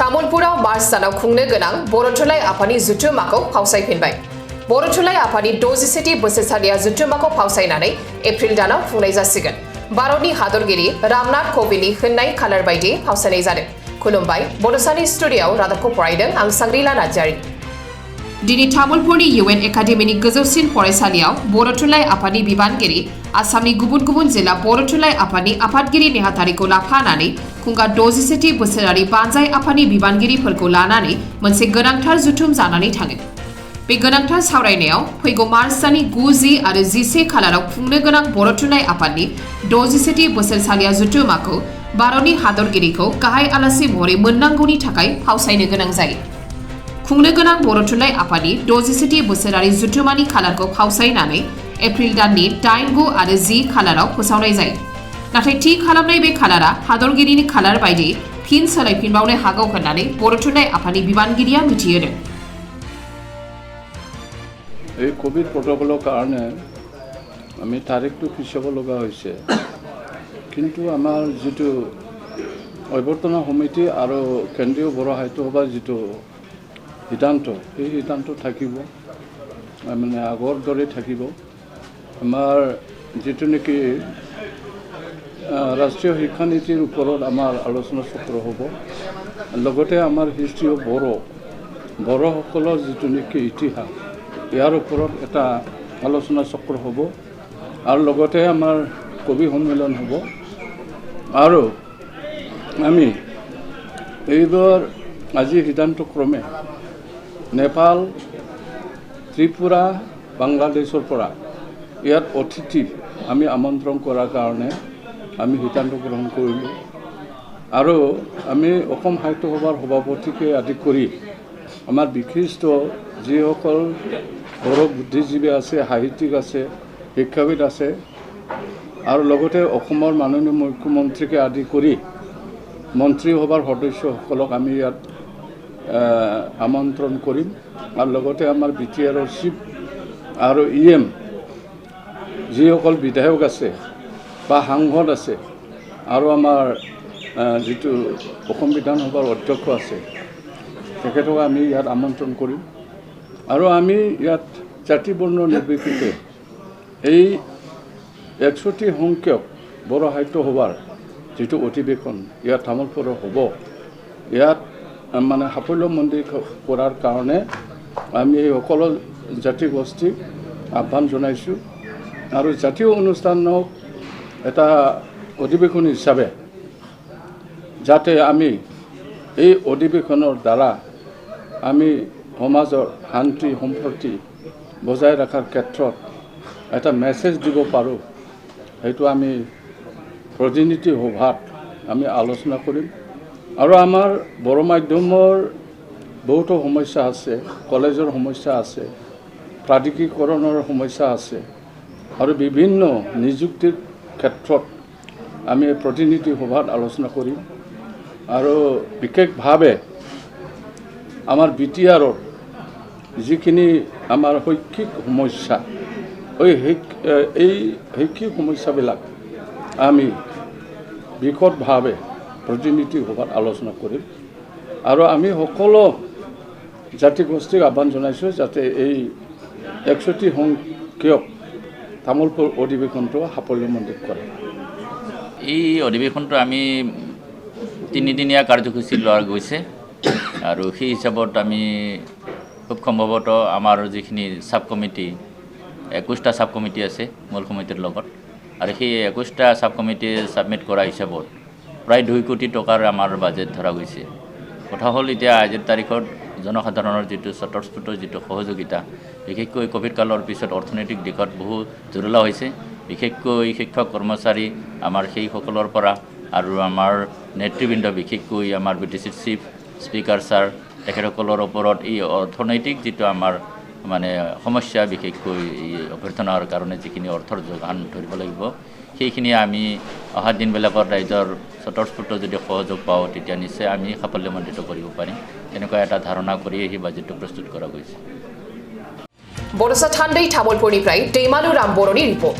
तामुलपुराव मार्च दानाव खुंनो गोनां बर'थुनलाइ आफादनि जुथुम्माखौ फावसायफिनबाय। बर'थुनलाइ आफादनि 60थि बोसोरसालिया जुथुम्माखौ फावसायनानै एप्रिल दानाव खुंनाय जासिगोन। भारतनि हादरगिरि रामनाथ क'विन्दनि होननाय खालार बायदि फावसायनाय जादों। खुलुमबाय, बड'सानि स्टुडिय'आव रादाबखौ फरायदों आं सांग्रिला नार्जारी। दिनै तामुलपुरनि UN एकाडेमिनि गोजौसिन फरायसालियाव बर'थुनलाइ आफादनि बिबानगिरि आसामनि गुबुन गुबुन जिल्ला बर'थुनलाइ आफादनि आफादगिरि नेहाथारिखौ लाफानानै खुंगा 60थि बोसोरारि बानजाय आफादनि बिबानगिरिफोरखौ लानानै मोनसे गोनांथार जुथुम जानानै थाङो। बे गोनांथार सावरायनायाव फैगौ मार्च दाननि 9, 10 आरो 11 खालाराव खुंनो गोनां बर'थुनलाइ आफादनि 60थि बोसोरसालिया जुथुम्माखौ भारतनि हादरगिरिखौ गाहाय आलासि महरै मोननांगौनि थाखाय फावसायनो गोनां जायो। खुंनो गोनां बर'थुनलाइ आफादनि 60थि बोसोरारि जुथुम्मानि खालारखौ फावसायनानै एप्रिल दाननि 8, 9 आरो 10 खालाराव फोसावनाय जायो। नाथाय थि खालामनाय बे खालारा हादरगिरिनि खालार बायदि फिन सोलायफिनबावनो हागौ होननानै बर'थुनलाइ आफादनि बिबानगिरिया मिथिहोदों। এই কোভিড প্ৰট'কলৰ কাৰণে আমি তাৰিখটো পিছাব লগা হৈছে, কিন্তু আমাৰ যিটো অভ্যৰ্থনা সমিতি আৰু কেন্দ্ৰীয় বড়ো সাহিত্য সভাৰ যিটো সিদ্ধান্ত, সেই সিদ্ধান্ত থাকিব, মানে আগৰ দৰে থাকিব। আমাৰ যিটো নেকি ৰাষ্ট্ৰীয় শিক্ষানীতিৰ ওপৰত আমাৰ আলোচনা চক্ৰ হ'ব, লগতে আমাৰ হিষ্ট্ৰী অফ বড়োসকলৰ যিটো নেকি ইতিহাস, ইয়াৰ ওপৰত এটা আলোচনা চক্ৰ হ'ব, আৰু লগতে আমাৰ কবি সন্মিলন হ'ব। আৰু আমি এইবাৰ আজি সিদ্ধান্তক্ৰমে নেপাল, ত্ৰিপুৰা, বাংলাদেশৰ পৰা ইয়াত অতিথি আমি আমন্ত্ৰণ কৰাৰ কাৰণে আমি সিদ্ধান্ত গ্ৰহণ কৰিলোঁ। আৰু আমি অসম সাহিত্য সভাৰ সভাপতিকে আদি কৰি আমাৰ বিশিষ্ট যিসকল বড়ো বুদ্ধিজীৱী আছে, সাহিত্যিক আছে, শিক্ষাবিদ আছে, আৰু লগতে অসমৰ মাননীয় মুখ্যমন্ত্ৰীকে আদি কৰি মন্ত্ৰীসভাৰ সদস্যসকলক আমি ইয়াত আমন্ত্ৰণ কৰিম। আৰু লগতে আমাৰ BTRৰ চিফ আৰু EM যিসকল বিধায়ক আছে বা সাংসদ আছে, আৰু আমাৰ যিটো অসম বিধানসভাৰ অধ্যক্ষ আছে, তেখেতক আমি ইয়াত আমন্ত্ৰণ কৰিম। আৰু আমি ইয়াত জাতি বৰ্ণ নিৰ্বিশেষে এই 61টি সংখ্যক বড়ো সাহিত্য সভাৰ যিটো অধিৱেশন ইয়াত তামোলপুৰৰ হ'ব, ইয়াত মানে সাফল্যমণ্ডিত কৰাৰ কাৰণে আমি এই সকলো জাতিগোষ্ঠীক আহ্বান জনাইছোঁ। আৰু জাতীয় অনুষ্ঠানক এটা অধিৱেশন হিচাপে যাতে আমি এই অধিৱেশনৰ দ্বাৰা আমি সমাজৰ শান্তি সম্প্ৰীতি বজাই ৰখাৰ ক্ষেত্ৰত এটা মেছেজ দিব পাৰোঁ, সেইটো আমি প্ৰতিনিধি সভাত আমি আলোচনা কৰিম। আৰু আমাৰ বড়ো মাধ্যমৰ বহুতো সমস্যা আছে, কলেজৰ সমস্যা আছে, প্ৰাধিকৰণৰ সমস্যা আছে, আৰু বিভিন্ন নিযুক্তিৰ ক্ষেত্ৰত আমি প্ৰতিনিধি সভাত আলোচনা কৰিম। আৰু বিশেষভাৱে আমাৰ BTRৰ যিখিনি আমাৰ শৈক্ষিক সমস্যা, এই শৈক্ষিক সমস্যাবিলাক আমি বিশদভাৱে প্ৰতিনিধি সভাত আলোচনা কৰিম। আৰু আমি সকলো জাতিগোষ্ঠীক আহ্বান জনাইছোঁ যাতে এই 61টি সংখ্যক তামোলপুৰ অধিৱেশনটো সাফল্যমণ্ডিত কৰে। এই অধিৱেশনটো আমি 3দিনীয়া কাৰ্যসূচী লোৱা গৈছে, আৰু সেই হিচাপত আমি খুব সম্ভৱতঃ আমাৰ যিখিনি ছাব কমিটি 21টা ছাব কমিটি আছে মূল সমিতিৰ লগত, আৰু সেই 21টা ছাব কমিটি ছাবমিট কৰা হিচাপত প্ৰায় 2 কোটি টকাৰ আমাৰ বাজেট ধৰা গৈছে। কথা হ'ল এতিয়া আজিৰ তাৰিখত জনসাধাৰণৰ যিটো স্বতঃস্ফূৰ্ত যিটো সহযোগিতা, বিশেষকৈ কোভিড কালৰ পিছত অৰ্থনৈতিক দিশত বহু জৰুলা হৈছে, বিশেষকৈ শিক্ষক কৰ্মচাৰী আমাৰ সেইসকলৰ পৰা, আৰু আমাৰ নেতৃবৃন্দ বিশেষকৈ আমাৰ BTCৰ চিফ স্পীকাৰ ছাৰ, তেখেতসকলৰ ওপৰত এই অৰ্থনৈতিক যিটো আমাৰ মানে সমস্যা, বিশেষকৈ এই অভ্যৰ্থনাৰ কাৰণে যিখিনি অৰ্থৰ যোগান ধৰিব লাগিব, সেইখিনি আমি অহা দিনবিলাকত ৰাইজৰ স্বতঃস্ফূৰ্ত যদি সহযোগ পাওঁ, তেতিয়া নিশ্চয় আমি সাফল্যমণ্ডিত কৰিব পাৰিম। তেনেকুৱা এটা ধাৰণা কৰি সেই বাজেটটো প্ৰস্তুত কৰা গৈছে। বড়োসা ঠাণ্ডাই তামোলপুৰনিफ्राय दैमालु राम बर'नि रिपर्ट।